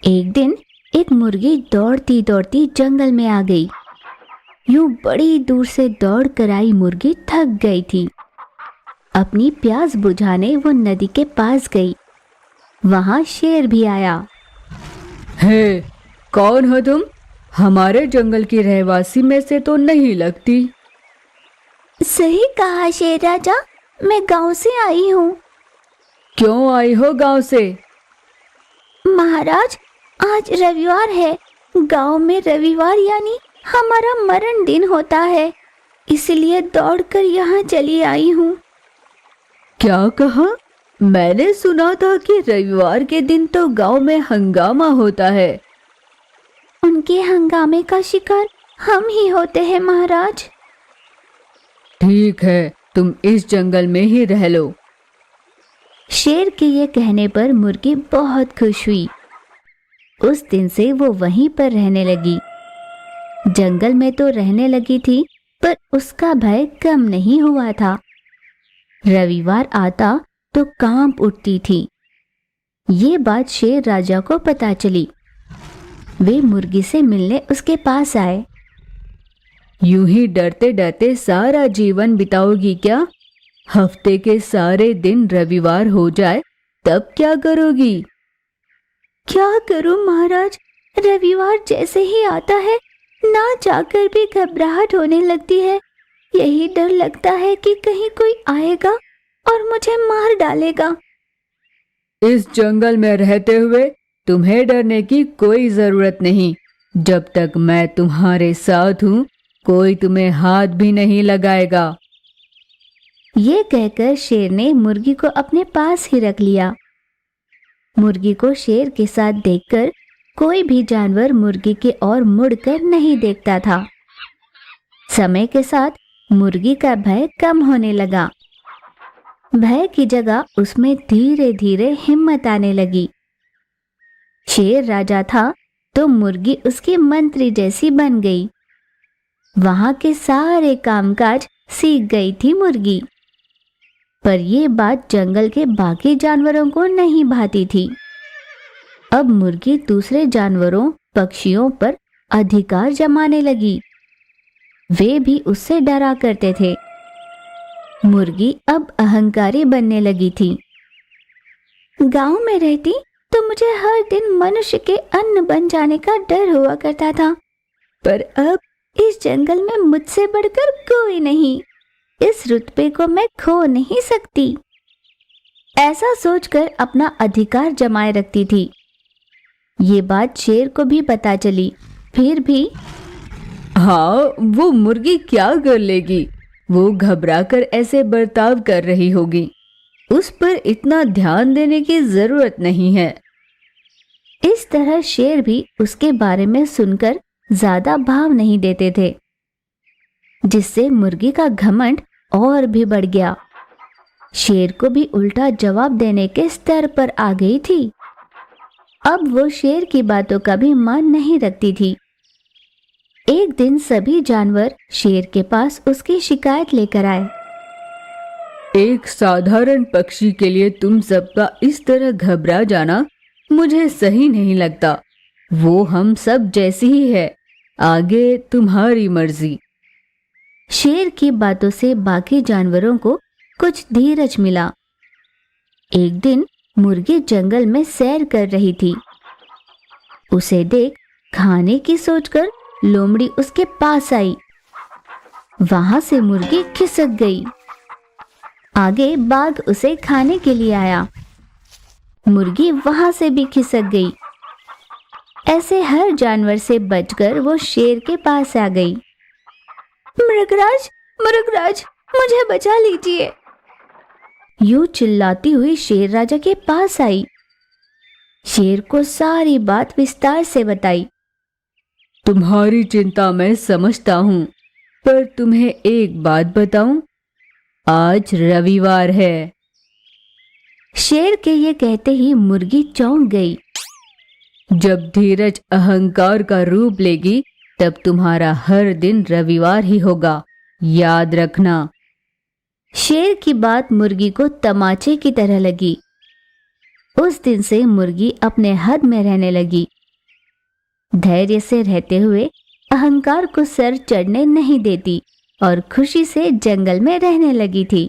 एक दिन एक मुर्गी दौड़ती दौड़ती जंगल में आ गई। यूं बड़ी दूर से दौड़ कर आई मुर्गी थक गई थी। अपनी प्यास बुझाने वो नदी के पास गई। वहां शेर भी आया। हे, कौन हो तुम? हमारे जंगल की रहवासी में से तो नहीं लगती। सही कहा शेर राजा, मैं गांव से आई हूँ। क्यों आई हो गांव से? महाराज, आज रविवार है। गांव में रविवार यानी हमारा मरण दिन होता है, इसलिए दौड़कर यहाँ चली आई हूँ। क्या कहा? मैंने सुना था कि रविवार के दिन तो गांव में हंगामा होता है। उनके हंगामे का शिकार हम ही होते हैं महाराज। ठीक है, तुम इस जंगल में ही रह लो। शेर के ये कहने पर मुर्गी बहुत खुश हुई। उस दिन से वो वहीं पर रहने लगी। जंगल में तो रहने लगी थी, पर उसका भय कम नहीं हुआ था। रविवार आता तो कांप उठती थी। ये बात शेर राजा को पता चली। वे मुर्गी से मिलने उसके पास आए। यूं ही डरते डरते सारा जीवन बिताओगी क्या? हफ्ते के सारे दिन रविवार हो जाए तब क्या करोगी? क्या करूं महाराज, रविवार जैसे ही आता है ना जाकर भी घबराहट होने लगती है। यही डर लगता है कि कहीं कोई आएगा और मुझे मार डालेगा। इस जंगल में रहते हुए तुम्हें डरने की कोई जरूरत नहीं। जब तक मैं तुम्हारे साथ हूँ, कोई तुम्हें हाथ भी नहीं लगाएगा। ये कहकर शेर ने मुर्गी को अपने पास ही रख लिया। मुर्गी को शेर के साथ देखकर कोई भी जानवर मुर्गी की ओर मुड़कर नहीं देखता था। समय के साथ मुर्गी का भय कम होने लगा। भय की जगह उसमें धीरे धीरे हिम्मत आने लगी। शेर राजा था तो मुर्गी उसकी मंत्री जैसी बन गई। वहां के सारे कामकाज सीख गई थी मुर्गी। पर यह बात जंगल के बाकी जानवरों को नहीं भाती थी। अब मुर्गी दूसरे जानवरों, पक्षियों पर अधिकार जमाने लगी। वे भी उससे डरा करते थे। मुर्गी अब अहंकारी बनने लगी थी। गांव में रहती तो मुझे हर दिन मनुष्य के अन्न बन जाने का डर हुआ करता था, पर अब इस जंगल में मुझसे बढ़कर कोई नहीं। इस रुतबे को मैं खो नहीं सकती। ऐसा सोचकर अपना अधिकार जमाए रखती थी। ये बात शेर को भी पता चली, फिर भी हाँ, वो मुर्गी क्या कर लेगी? वो घबराकर ऐसे बर्ताव कर रही होगी। उस पर इतना ध्यान देने की जरूरत नहीं है। इस तरह शेर भी उसके बारे में सुनकर ज्यादा भाव नहीं देते थे, जिससे मुर्गी का घमंड और भी बढ़ गया। शेर को भी उल्टा जवाब देने के स्तर पर आ गई थी। अब वो शेर की बातों का भी मान नहीं रखती थी। एक दिन सभी जानवर शेर के पास उसकी शिकायत लेकर आए। एक साधारण पक्षी के लिए तुम सबका इस तरह घबरा जाना मुझे सही नहीं लगता। वो हम सब जैसी ही है। आगे तुम्हारी मर्जी। शेर की बातों से बाकी जानवरों को कुछ धीरज मिला। एक दिन मुर्गी जंगल में सैर कर रही थी। उसे देख खाने की सोचकर लोमड़ी उसके पास आई। वहां से मुर्गी खिसक गई। आगे बाघ उसे खाने के लिए आया। मुर्गी वहां से भी खिसक गई। ऐसे हर जानवर से बचकर वो शेर के पास आ गई। मृगराज, मृगराज, मुझे बचा लीजिए। यूं चिल्लाती हुई शेर राजा के पास आई। शेर को सारी बात विस्तार से बताई। तुम्हारी चिंता मैं समझता हूँ, पर तुम्हें एक बात बताऊं? आज रविवार है। शेर के ये कहते ही मुर्गी चौंक गई। जब धीरज अहंकार का रूप लेगी, तब तुम्हारा हर दिन रविवार ही होगा, याद रखना। शेर की बात मुर्गी को तमाचे की तरह लगी। उस दिन से मुर्गी अपने हद में रहने लगी। धैर्य से रहते हुए अहंकार को सर चढ़ने नहीं देती और खुशी से जंगल में रहने लगी थी।